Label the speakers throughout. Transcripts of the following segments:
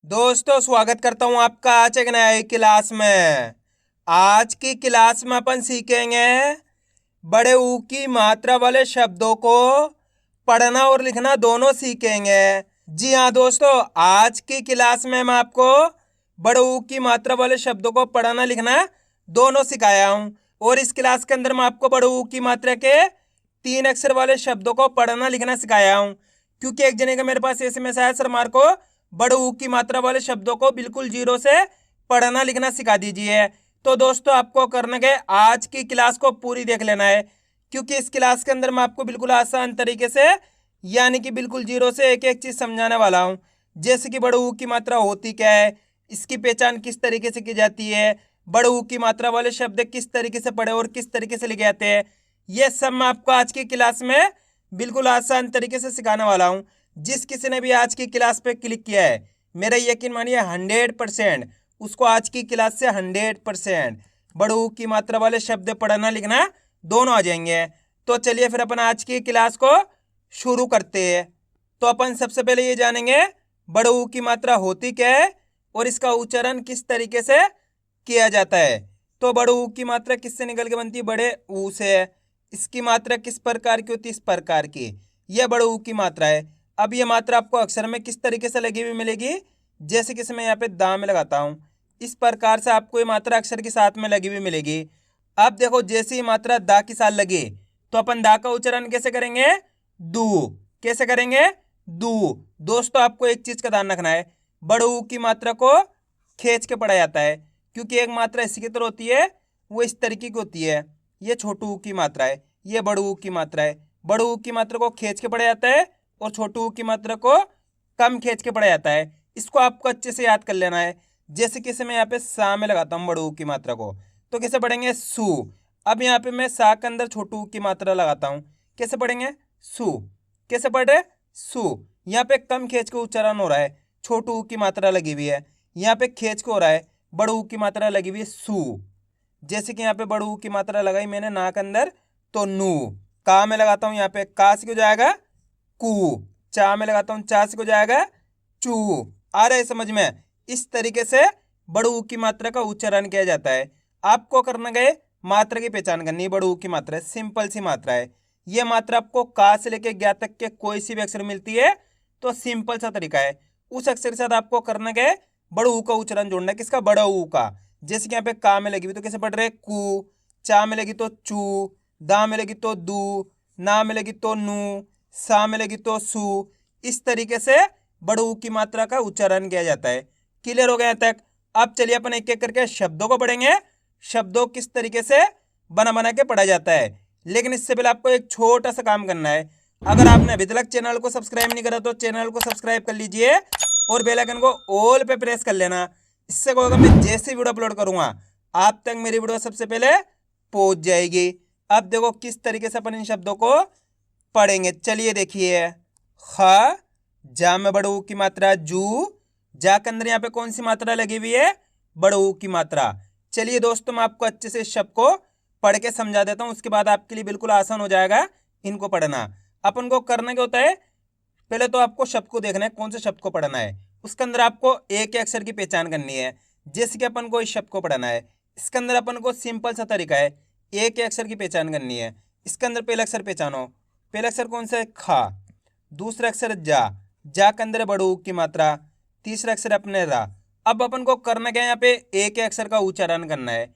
Speaker 1: दोस्तों स्वागत करता हूं आपका आज एक नई क्लास में। आज की क्लास में अपन सीखेंगे बड़े ऊ की मात्रा वाले शब्दों को पढ़ना और लिखना दोनों सीखेंगे। जी हाँ दोस्तों, आज की क्लास में मैं आपको बड़े ऊ की मात्रा वाले शब्दों को पढ़ना लिखना दोनों सिखाया हूं। और इस क्लास के अंदर मैं आपको बड़े ऊ की मात्रा के 3 अक्षर वाले शब्दों को पढ़ना लिखना सिखाया हूं। क्योंकि एक जने का मेरे पास SMS आया, सर मार को बड़े ऊ की मात्रा वाले शब्दों को बिल्कुल जीरो से पढ़ना लिखना सिखा दीजिए। तो दोस्तों आपको करना है, आज की क्लास को पूरी देख लेना है। क्योंकि इस क्लास के अंदर मैं आपको बिल्कुल आसान तरीके से यानी कि बिल्कुल जीरो से एक एक चीज समझाने वाला हूँ। जैसे कि बड़े ऊ की मात्रा होती क्या है, इसकी पहचान किस तरीके से की जाती है, बड़े ऊ की मात्रा वाले शब्द किस तरीके से पढ़े और किस तरीके से लिखे जाते हैं, ये सब मैं आपको आज की क्लास में बिल्कुल आसान तरीके से सिखाने वाला हूँ। जिस किसी ने भी आज की क्लास पे क्लिक किया है, मेरा यकीन मानिए 100% उसको आज की क्लास से 100% बड़े ऊ की मात्रा वाले शब्द पढ़ना लिखना दोनों आ जाएंगे। तो चलिए फिर अपन आज की क्लास को शुरू करते हैं। तो अपन सबसे पहले ये जानेंगे बड़े ऊ की मात्रा होती क्या है और इसका उच्चारण किस तरीके से किया जाता है। तो बड़े ऊ की मात्रा किससे निकल के बनती है, बड़े ऊ से। इसकी मात्रा किस प्रकार की होती है, इस प्रकार की। यह बड़े ऊ की मात्रा है। अब ये मात्रा आपको अक्षर में किस तरीके से लगी हुई मिलेगी, जैसे कि मैं यहाँ पे दा में लगाता हूँ, इस प्रकार से आपको ये मात्रा अक्षर के साथ में लगी हुई मिलेगी। अब देखो, जैसे ही मात्रा दा के साथ लगे तो अपन दा का उच्चारण कैसे करेंगे, दू। कैसे करेंगे, दू। दोस्तों आपको एक चीज का ध्यान रखना है, बड़े ऊ की मात्रा को खींच के पढ़ा जाता है। क्योंकि एक मात्रा इसी की तरह होती है, वो इस तरीके की होती है। ये छोटू ऊ की मात्रा है, ये बड़े ऊ की मात्रा है। बड़े ऊ की मात्रा को खींच के पढ़ा जाता है और छोटू ऊ की मात्रा को कम खींच के पढ़ा जाता है। इसको आपको अच्छे से याद कर लेना है। जैसे कि मैं यहाँ पे सा में लगाता हूँ बड़े ऊ की मात्रा को, तो कैसे पढ़ेंगे, सू। अब यहाँ पे मैं सा के अंदर छोटू ऊ की मात्रा लगाता हूँ, कैसे पढ़ेंगे, सू। कैसे पढ़ रहे, सू। यहाँ पे कम खींच के उच्चारण हो रहा है, छोटू ऊ की मात्रा लगी हुई है। यहाँ पे खींच के हो रहा है, बड़े ऊ की मात्रा लगी हुई है, सू। जैसे कि यहाँ पे बड़े ऊ की मात्रा लगाई मैंने ना के अंदर, तो नू। का में लगाता हूँ, यहाँ पे का से हो जाएगा कू। चा में लगाता हूँ, चा से हो जाएगा चू। आ रहा है समझ में। इस तरीके से बड़े ऊ की मात्रा का उच्चारण किया जाता है। आपको करना गए मात्रा की पहचान करनी, बड़े ऊ की मात्रा सिंपल सी मात्रा है। यह मात्रा आपको का से लेके ज्ञा तक के कोई सी भी अक्षर मिलती है तो सिंपल सा तरीका है, उस अक्षर के साथ आपको करना गए बड़े ऊ का उच्चारण जोड़ना है। किसका, बड़ा ऊ का। जैसे कि यहाँ पे का में लगी हुई तो कैसे पढ़ रहे, कू। चा में लगी तो चू। दा में लगी तो दू। ना में लगी तो नू। सा में लगी तो सू। इस तरीके से बड़े ऊ की मात्रा का उच्चारण किया जाता है। क्लियर हो गया यहाँ तक। अब चलिए अपन एक एक करके शब्दों को पढ़ेंगे, शब्दों किस तरीके से बना बना के पढ़ा जाता है। लेकिन इससे पहले आपको एक छोटा सा काम करना है। अगर आपने अभी तक चैनल को सब्सक्राइब नहीं करा तो चैनल को सब्सक्राइब कर लीजिए और बेल आइकन को ऑल पे प्रेस कर लेना। इससे क्या होगा, मैं जैसे वीडियो अपलोड करूंगा आप तक मेरी वीडियो सबसे पहले पहुंच जाएगी। अब देखो किस तरीके से अपन इन शब्दों को पढ़ेंगे, चलिए देखिए। ख, जा में बड़े ऊ की मात्रा जू। जा के अंदर यहाँ पे कौन सी मात्रा लगी हुई है, बड़े ऊ की मात्रा। चलिए दोस्तों मैं आपको अच्छे से इस शब्द को पढ़ के समझा देता हूँ, उसके बाद आपके लिए बिल्कुल आसान हो जाएगा इनको पढ़ना। अपन को करना क्या होता है, पहले तो आपको शब्द को देखना है कौन से शब्द को पढ़ना है। उसके अंदर आपको एक एक अक्षर की पहचान करनी है। जैसे कि अपन को इस शब्द को पढ़ना है, इसके अंदर अपन को सिंपल सा तरीका है, एक अक्षर की पहचान करनी है। इसके अंदर पहला अक्षर पहचानो। पहला अक्षर कौन सा है, खा। दूसरा अक्षर जा के अंदर बड़े ऊ की मात्रा। तीसरा अक्षर अपने रा। अब अपन को करना क्या है, यहाँ पे एक अक्षर का उच्चारण करना है।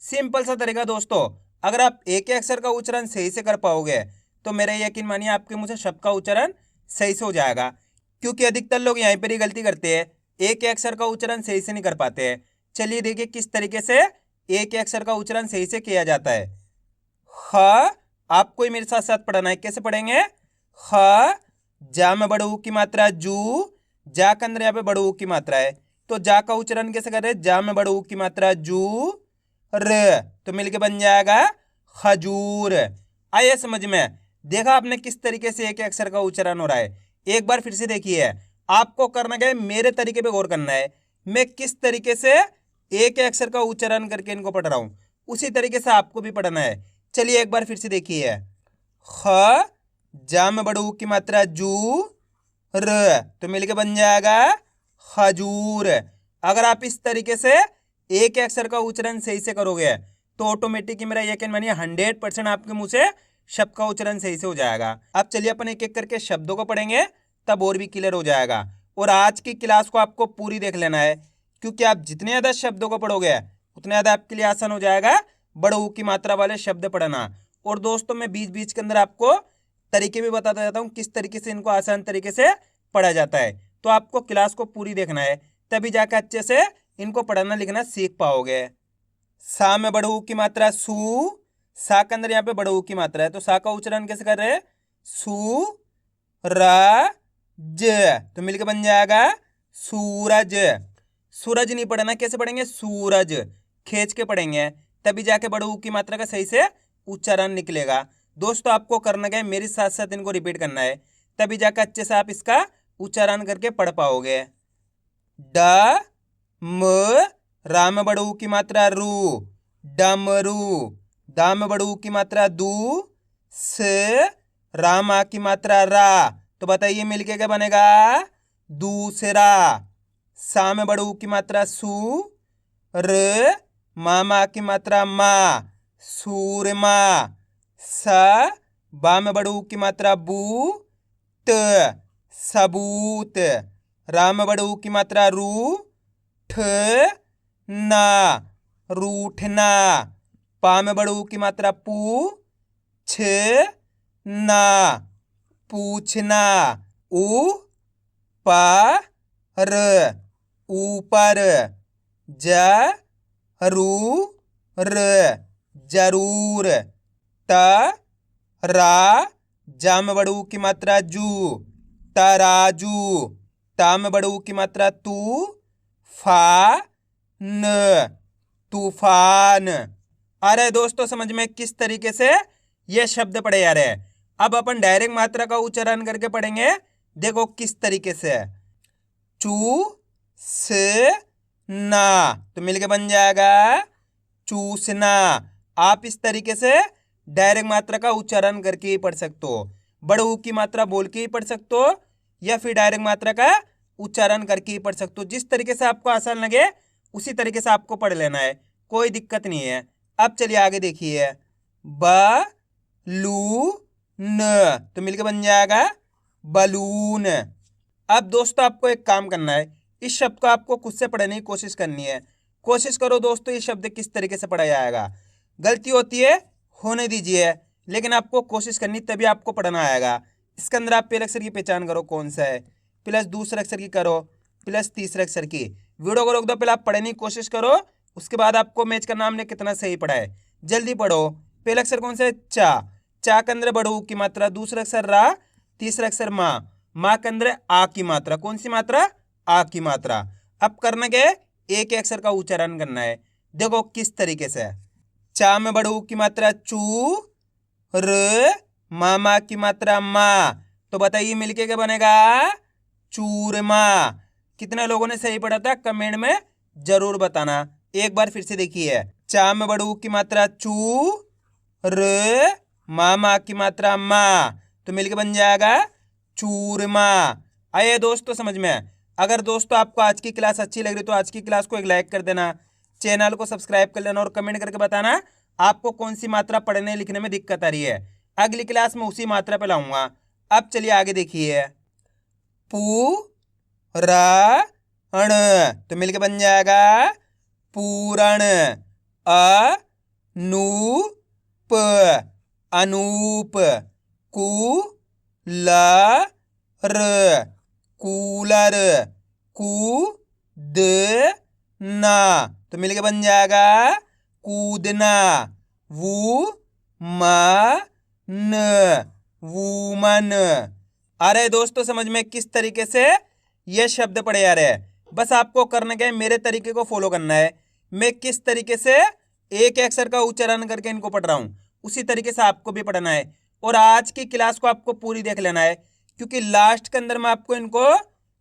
Speaker 1: सिंपल सा तरीका दोस्तों, अगर आप एक अक्षर का उच्चारण सही से कर पाओगे तो मेरा यकीन मानिए आपके मुंह से शब्द का उच्चारण सही से हो जाएगा। क्योंकि अधिकतर लोग यहीं पर ही गलती करते हैं, एक अक्षर का उच्चारण सही से नहीं कर पाते हैं। चलिए देखिए किस तरीके से एक अक्षर का उच्चारण सही से किया जाता है। ख, आपको ही मेरे साथ साथ पढ़ना है, कैसे पढ़ेंगे, ख। जा में बड़े ऊ की मात्रा जू। जा के अंदर यहाँ पे बड़े ऊ की मात्रा है, तो जा का उच्चारण कैसे कर रहे हैं, जा में बड़े ऊ की मात्रा जू र, तो मिलके बन जाएगा खजूर। आइए समझ में। देखा आपने किस तरीके से एक अक्षर का उच्चारण हो रहा है। एक बार फिर से देखिए, आपको करना क्या है, मेरे तरीके पे गौर करना है। मैं किस तरीके से एक अक्षर का उच्चारण करके इनको पढ़ रहा हूं, उसी तरीके से आपको भी पढ़ना है। चलिए एक बार फिर से देखिए। ख, जा में बड़े ऊ की मात्रा जू र, तो मिलके बन जाएगा खजूर। अगर आप इस तरीके से एक अक्षर का उच्चारण सही से करोगे तो ऑटोमेटिक मेरा यकीन मानिए 100% आपके मुंह से शब्द का उच्चारण सही से हो जाएगा। अब चलिए अपन एक एक करके शब्दों को पढ़ेंगे, तब और भी क्लियर हो जाएगा। और आज की क्लास को आपको पूरी देख लेना है, क्योंकि आप जितने ज़्यादा शब्दों को पढ़ोगे उतने ज़्यादा आपके लिए आसान हो जाएगा बड़े ऊ की मात्रा वाले शब्द पढ़ना। और दोस्तों मैं बीच बीच के अंदर आपको तरीके भी बताता जाता हूँ किस तरीके से इनको आसान तरीके से पढ़ा जाता है। तो आपको क्लास को पूरी देखना है, तभी जाकर अच्छे से इनको पढ़ना लिखना सीख पाओगे। सा में बड़े ऊ की मात्रा सू, सा के अंदर यहाँ पे बड़े ऊ की मात्रा है, तो सा का उच्चारण कैसे कर रहे हैं? सू र ज, तो मिलके बन जाएगा सूरज। सूरज नहीं पढ़ना, कैसे पढ़ेंगे? सूरज खींच के पढ़ेंगे, तभी जाके बड़े ऊ की मात्रा का सही से उच्चारण निकलेगा। दोस्तों आपको करना क्या है, मेरे साथ साथ इनको रिपीट करना है, तभी जाकर अच्छे से आप इसका उच्चारण करके पढ़ पाओगे। ड म, रा में बड़े ऊ की मात्रा रू, डमरू। दा में बड़े ऊ की मात्रा दू, स, रा मा की मात्रा रा, तो बताइए मिलके क्या बनेगा? दूसरा। सा में बड़े ऊ की मात्रा सू, र, मा की मात्रा मा, सूरमा। स, बा में बड़े ऊ की मात्रा बू, त, सबूत। रा में बड़े ऊ की मात्रा रू, ठ, ना, रूठना। पा में बड़े ऊ की मात्रा पू, छ, ना, पूछना। ऊ, पा, र, ऊपर। ज, रू, र, जरूर। त, रा, जा में बड़े ऊ की मात्रा जू, तराजू। ता में बड़े ऊ की मात्रा तू, फा, न, तूफान। अरे दोस्तों समझ में किस तरीके से ये शब्द पढ़े जा रहे हैं। अब अपन डायरेक्ट मात्रा का उच्चारण करके पढ़ेंगे, देखो किस तरीके से। चू, से, ना, तो मिलके बन जाएगा चूसना। आप इस तरीके से डायरेक्ट मात्रा का उच्चारण करके ही पढ़ सकते हो, बड़े ऊ की मात्रा बोल के ही पढ़ सकते हो, या फिर डायरेक्ट मात्रा का उच्चारण करके ही पढ़ सकते हो। जिस तरीके से आपको आसान लगे उसी तरीके से आपको पढ़ लेना है, कोई दिक्कत नहीं है। अब चलिए आगे देखिए। ब, लू, न, तो मिलके बन जाएगा बलून। अब दोस्तों आपको एक काम करना है, इस शब्द को आपको खुद से पढ़ने की कोशिश करनी है। कोशिश करो दोस्तों ये शब्द किस तरीके से पढ़ा जाएगा। गलती होती है होने दीजिए, लेकिन आपको कोशिश करनी, तभी आपको पढ़ना आएगा। इसके अंदर आप पहले अक्षर की पहचान करो कौन सा है, प्लस दूसरे अक्षर की करो, प्लस तीसरे अक्षर की। वीडियो को रोक दो, पहले आप पढ़ने की कोशिश करो, उसके बाद आपको मैच करना हमने कितना सही पढ़ा है। जल्दी पढ़ो। पहला अक्षर कौन सा है? चा। चा के अंदर बड़े ऊ की मात्रा, दूसरा अक्षर रा, तीसरा अक्षर माँ। माँ के अंदर आ की मात्रा, कौन सी मात्रा? आ की मात्रा। अब करना क्या है? एक अक्षर का उच्चारण करना है, देखो किस तरीके से। चा में बड़े ऊ की मात्रा चू, र, मामा की मात्रा माँ, तो बताइए मिलके क्या बनेगा? चूरमा। कितने लोगों ने सही पढ़ा था कमेंट में जरूर बताना। एक बार फिर से देखिए। चा में बड़े ऊ की मात्रा चू, र, मामा की मात्रा माँ, तो मिलके बन जाएगा चूरमा। आइए दोस्तों समझ में। अगर दोस्तों आपको आज की क्लास अच्छी लग रही तो आज की क्लास को एक लाइक कर देना, चैनल को सब्सक्राइब कर लेना और कमेंट करके बताना आपको कौन सी मात्रा पढ़ने लिखने में दिक्कत आ रही है। अगली क्लास में उसी मात्रा पे लाऊंगा। अब चलिए आगे देखिए। पू, रा, अण, तो मिलके बन जाएगा पूरण। अ, नू, प, अनूप। कू, ला, र, कूलर। कू, द, ना, तो मिलके बन जाएगा कूदना। वू, मा, न, वूमन। अरे दोस्तों समझ में किस तरीके से ये शब्द पढ़े जा रहे हैं। बस आपको करना क्या है, मेरे तरीके को फॉलो करना है। मैं किस तरीके से एक अक्षर का उच्चारण करके इनको पढ़ रहा हूँ उसी तरीके से आपको भी पढ़ना है। और आज की क्लास को आपको पूरी देख लेना है, क्योंकि लास्ट के अंदर मैं आपको इनको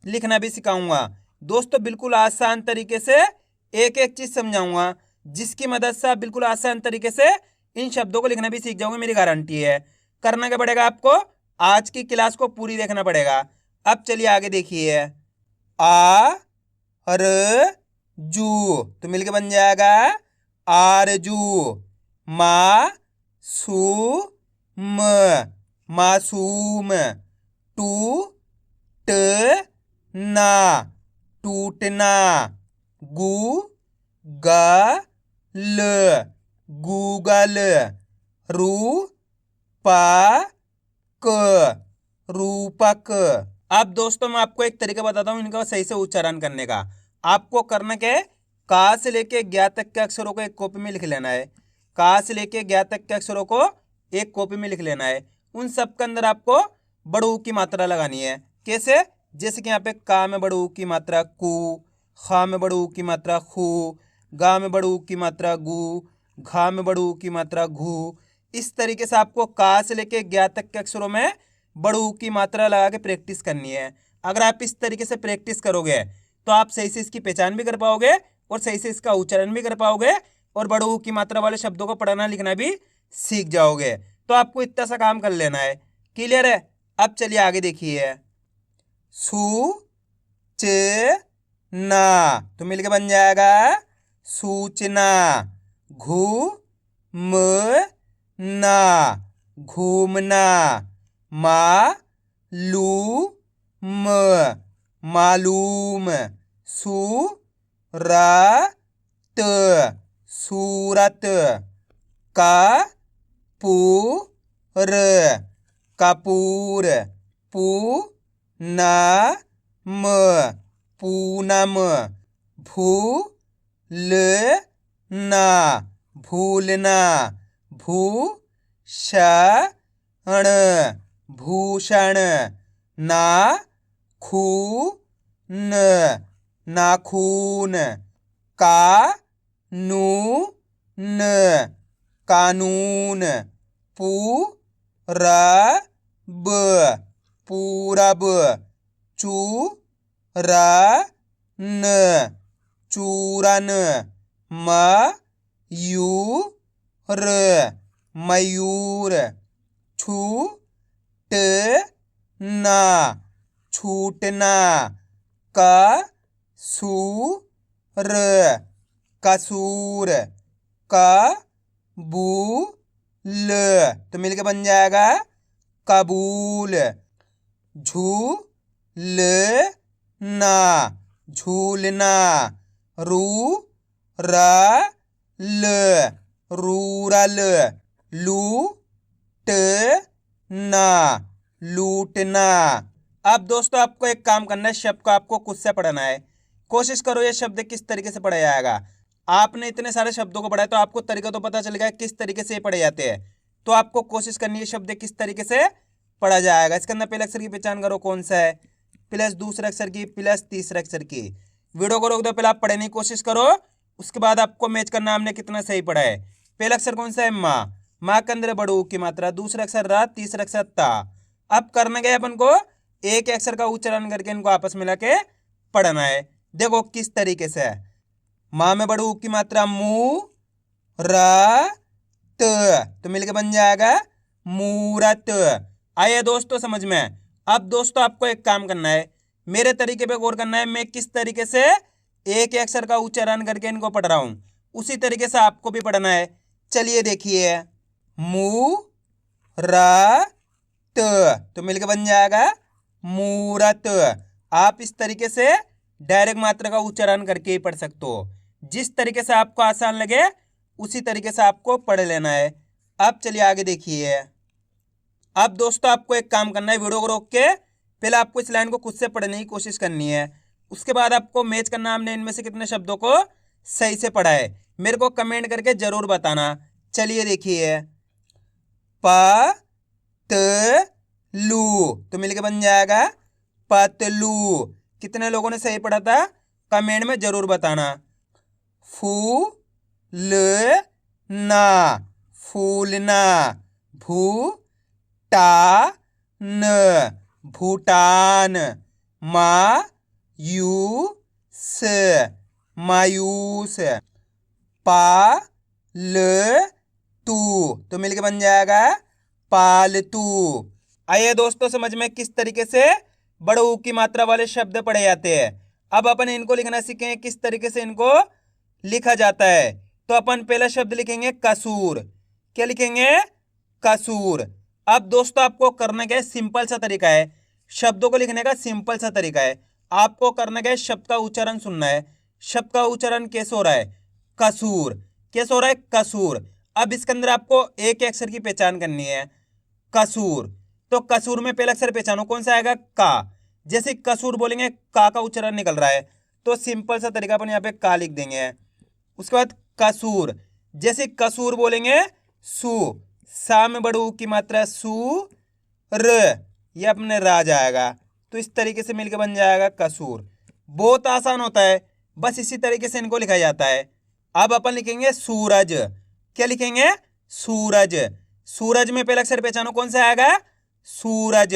Speaker 1: लिखना भी सिखाऊंगा। दोस्तों बिल्कुल आसान तरीके से एक एक चीज समझाऊंगा, जिसकी मदद से आप बिल्कुल आसान तरीके से इन शब्दों को लिखना भी सीख जाओगे, मेरी गारंटी है। करना क्या पड़ेगा आपको? आज की क्लास को पूरी देखना पड़ेगा। अब चलिए आगे देखिए। आ, र जू, तो मिलके बन जाएगा आरजू। मा सू म, मासूम। टू ट ना, टूटना। गू गा ल, गूगल। रू पा क, रूपक। अब दोस्तों मैं आपको एक तरीका बताता हूँ इनका सही से उच्चारण करने का। आपको करना क्या है, का से लेके ज्ञा तक के अक्षरों को एक कॉपी में लिख लेना है। का से लेके ज्ञा तक के अक्षरों को एक कॉपी में लिख लेना है। उन सब के अंदर आपको बड़ू की मात्रा लगानी है। कैसे? जैसे कि यहाँ पे का में बड़ू की मात्रा कू, खा में बड़ू की मात्रा खू, गा में बड़ू की मात्रा गू, घा में बड़ू की मात्रा घू। इस तरीके से आपको का से लेके ज्ञा तक के अक्षरों में बड़ू की मात्रा लगा के प्रैक्टिस करनी है। अगर आप इस तरीके से प्रैक्टिस करोगे तो आप सही से इसकी पहचान भी कर पाओगे और सही से इसका उच्चारण भी कर पाओगे और बड़ू की मात्रा वाले शब्दों को पढ़ना लिखना भी सीख जाओगे। तो आपको इतना सा काम कर लेना है। क्लियर है? अब चलिए आगे देखिए। सू च ना, तो मिलके बन जाएगा सूचना। घू म ना, घूमना। मा लू म, मालूम। सू रा त, सूरत। का पू र, कपूर। पू ना म, पूनम। भू ल ना, भूलना। भू षण, भूषण। ना खू न, नाखून। का नू न, कानून। पू रा ब, पूरब। चू रा न, चूरन। म यू र, मयूर। छू ट ना, छूटना। क सू र, कसूर। क बू ल, तो मिलके बन जाएगा कबूल। झू ल ना, झूलना। रू रा ल, रूरल। लू ट ना, लूटना। अब दोस्तों आपको एक काम करना है, शब्द को आपको खुद से पढ़ना है। कोशिश करो ये शब्द किस तरीके से पढ़ा जाएगा। आपने इतने सारे शब्दों को पढ़ा है तो आपको तरीका तो पता चल गया किस तरीके से ये पढ़े जाते हैं। तो आपको कोशिश करनी है शब्द किस तरीके से पढ़ा जाएगा। इसके अंदर पहले अक्षर की पहचान करो कौन सा है, प्लस दूसरे अक्षर की, प्लस तीसरे अक्षर की। वीडियो को रोक दो, पहले आप पढ़ने की कोशिश करो, उसके बाद आपको मैच करना हमने कितना सही पढ़ा है। पहला अक्षर कौन सा है? माँ। माँ के अंदर बड़ू की मात्रा। दूसरा अक्षर रा, तीसरा अक्षर ता। अब करना क्या है अपन को, एक अक्षर का उच्चारण करके इनको आपस में मिला के पढ़ना है। देखो किस तरीके से। माँ में बड़ू की मात्रा मू रा त, तो मिलके बन जाएगा मूरत। आइए दोस्तों समझ में। अब दोस्तों आपको एक काम करना है, मेरे तरीके पे गौर करना है। मैं किस तरीके से एक अक्षर का उच्चारण करके इनको पढ़ रहा हूं, उसी तरीके से आपको भी पढ़ना है। चलिए देखिए। मू रा त, तो मिलके बन जाएगा मूरत। आप इस तरीके से डायरेक्ट मात्रा का उच्चारण करके ही पढ़ सकते हो। जिस तरीके से आपको आसान लगे उसी तरीके से आपको पढ़ लेना है। अब चलिए आगे देखिए। अब दोस्तों आपको एक काम करना है, वीडियो को रोक के पहले आपको इस लाइन को खुद से पढ़ने की कोशिश करनी है। उसके बाद आपको मैच करना, हमने इनमें से कितने शब्दों को सही से पढ़ा है। मेरे को कमेंट करके जरूर बताना। चलिए देखिए। प त लू, तो मिलके बन जाएगा पतलू। कितने लोगों ने सही पढ़ा था कमेंट में जरूर बताना। फू ल ना, फूलना। भू टा न, भूटान। मा यू स, मायूस। पा ल तू, तो मिलके बन जाएगा पालतू। आइए दोस्तों समझ में किस तरीके से बड़ू की मात्रा वाले शब्द पढ़े जाते हैं। अब अपन इनको लिखना सीखेंगे किस तरीके से इनको लिखा जाता है। तो अपन पहला शब्द लिखेंगे कसूर। क्या लिखेंगे? कसूर। अब दोस्तों आपको करना क्या है, सिंपल सा तरीका है, शब्दों को लिखने का सिंपल सा तरीका है। आपको करना क्या है, शब्द का उच्चारण सुनना है। शब्द का उच्चारण कैसे हो रहा है? कसूर। कैसे हो रहा है? कसूर। अब इसके अंदर आपको एक अक्षर की पहचान करनी है, कसूर। तो कसूर में पहला अक्षर पहचानो, कौन सा आएगा? का। जैसे कसूर बोलेंगे का उच्चारण निकल रहा है, तो सिंपल सा तरीका अपन यहाँ पे का लिख देंगे। उसके बाद कसूर, जैसे कसूर बोलेंगे सु, सा में बड़ू की मात्रा सु, र, ये अपने रा जाएगा। तो इस तरीके से मिलकर बन जाएगा कसूर। बहुत आसान होता है, बस इसी तरीके से इनको लिखा जाता है। अब अपन लिखेंगे सूरज। क्या लिखेंगे? सूरज। सूरज में पहला अक्षर पहचानो, कौन सा आएगा? सूरज।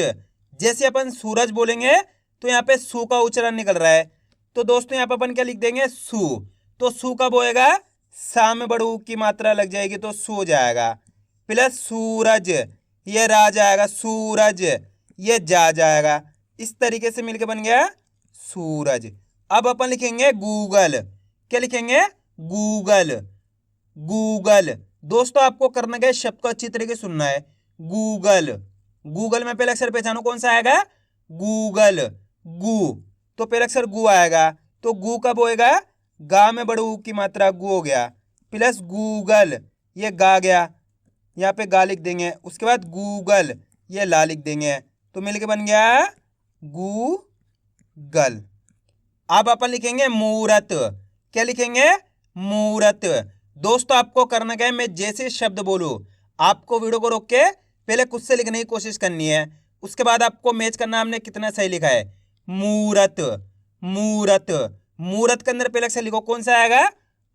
Speaker 1: जैसे अपन सूरज बोलेंगे तो यहाँ पे सु का उच्चारण निकल रहा है, तो दोस्तों यहाँ पे अपन क्या लिख देंगे? सु। तो सु कब होएगा? सा में बड़ू की मात्रा लग जाएगी तो सु हो जाएगा, प्लस सूरज, ये रा जाएगा, सूरज, ये जा जाएगा। इस तरीके से मिलके बन गया सूरज। अब अपन लिखेंगे गूगल। क्या लिखेंगे? गूगल। गूगल। दोस्तों आपको करना क्या है, शब्द को अच्छी तरीके से सुनना है। गूगल। गूगल में पहला अक्षर पहचानो, कौन सा आएगा? गूगल। गू। तो पहला अक्षर गू आएगा, तो गू कब होएगा? गा में बड़ू की मात्रा गू हो गया, प्लस गूगल, ये गा गया, यहाँ पे गा लिख देंगे। उसके बाद गूगल, ये ला लिख देंगे, तो मिलके बन गया गूगल। अब अपन लिखेंगे मूरत। क्या लिखेंगे? मूरत। दोस्तों आपको करना क्या है, मैं जैसे शब्द बोलूं आपको वीडियो को रोक के पहले खुद से लिखने की कोशिश करनी है, उसके बाद आपको मैच करना हमने कितना सही लिखा है। मूरत। मूरत। मूरत के अंदर पहले अक्षर लिखो, कौन सा आएगा?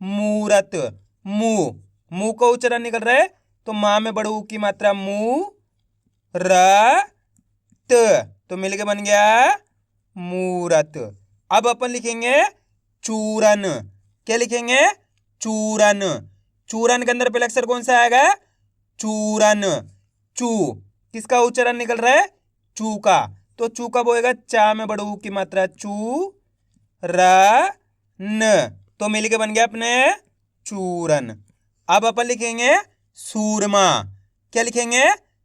Speaker 1: मूरत। मु। मु का उच्चारण निकल रहा है, तो माँ में बड़ू की मात्रा मु, र, त, तो मिलके बन गया मूरत। अब अपन लिखेंगे चूरन। क्या लिखेंगे? चूरन। चूरन के अंदर पहला अक्षर कौन सा आएगा? चूरन। चू, किसका उच्चारण निकल रहा है? चू का, तो चू कब होएगा? चा में बड़ू की मात्रा चू, र, न, तो मिलके बन गया अपने चूरन। अब अपन लिखेंगे सूरमा। क्या लिखेंगे?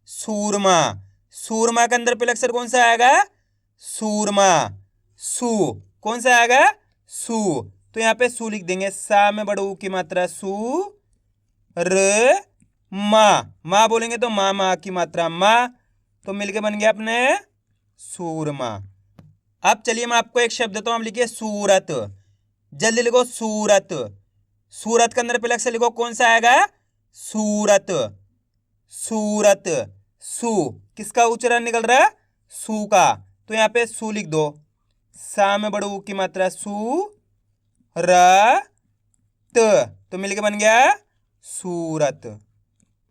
Speaker 1: सूरमा। सूरमा के अंदर पहला अक्षर कौन सा आएगा? सूरमा। सु, कौन सा आएगा? सु, तो यहाँ पे सु लिख देंगे, सा में बड़ू की मात्रा सु, र, मा बोलेंगे तो मा की मात्रा मा, तो मिलके बन गया अपने सूरमा। अब चलिए मैं आपको एक शब्द तो हम लिखिए सूरत। जल्दी लिखो सूरत। सूरत के अंदर पहले अक्षर लिखो, कौन सा आएगा? सूरत। सूरत। सु, किसका उच्चारण निकल रहा है? सु का, तो यहाँ पे सु लिख दो, सा में बड़ू की मात्रा सु, र, त, तो मिलके बन गया सूरत।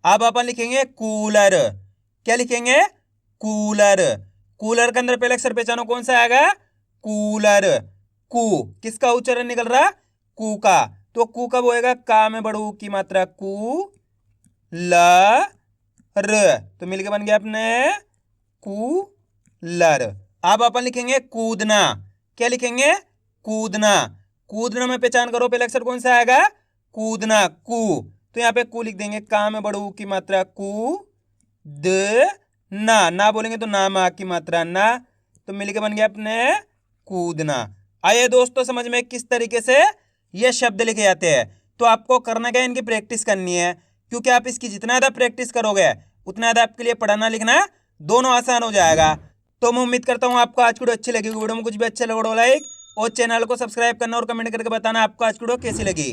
Speaker 1: अब अपन लिखेंगे कूलर। क्या लिखेंगे? कूलर। कूलर के अंदर पहले अक्षर पहचानो, कौन सा आएगा? कूलर। कू, किसका उच्चारण निकल रहा? कू का, तो कू कब होएगा? का में बड़ू की मात्रा कू, ल, र, तो मिलके बन गया अपने कूलर। अब अपन लिखेंगे कूदना। क्या लिखेंगे? कूदना। कूदना में पहचान करो, पहले अक्षर कौन सा आएगा? कूदना। कू, तो यहाँ पे कू लिख देंगे, का में बड़ू की मात्रा कू, द, ना बोलेंगे तो ना मा की मात्रा ना, तो मिलके बन गया अपने कूदना। आइए दोस्तों समझ में किस तरीके से ये शब्द लिखे जाते हैं। तो आपको करना क्या है, इनकी प्रैक्टिस करनी है, क्योंकि आप इसकी जितना ज़्यादा प्रैक्टिस करोगे उतना ज़्यादा आपके लिए पढ़ना लिखना दोनों आसान हो जाएगा। तो मैं उम्मीद करता हूँ आपको आज की वीडियो अच्छी लगेगी। वीडियो में कुछ भी अच्छा लगा लाइक और चैनल को सब्सक्राइब करना और कमेंट करके बताना आपको आज की वीडियो कैसी लगी।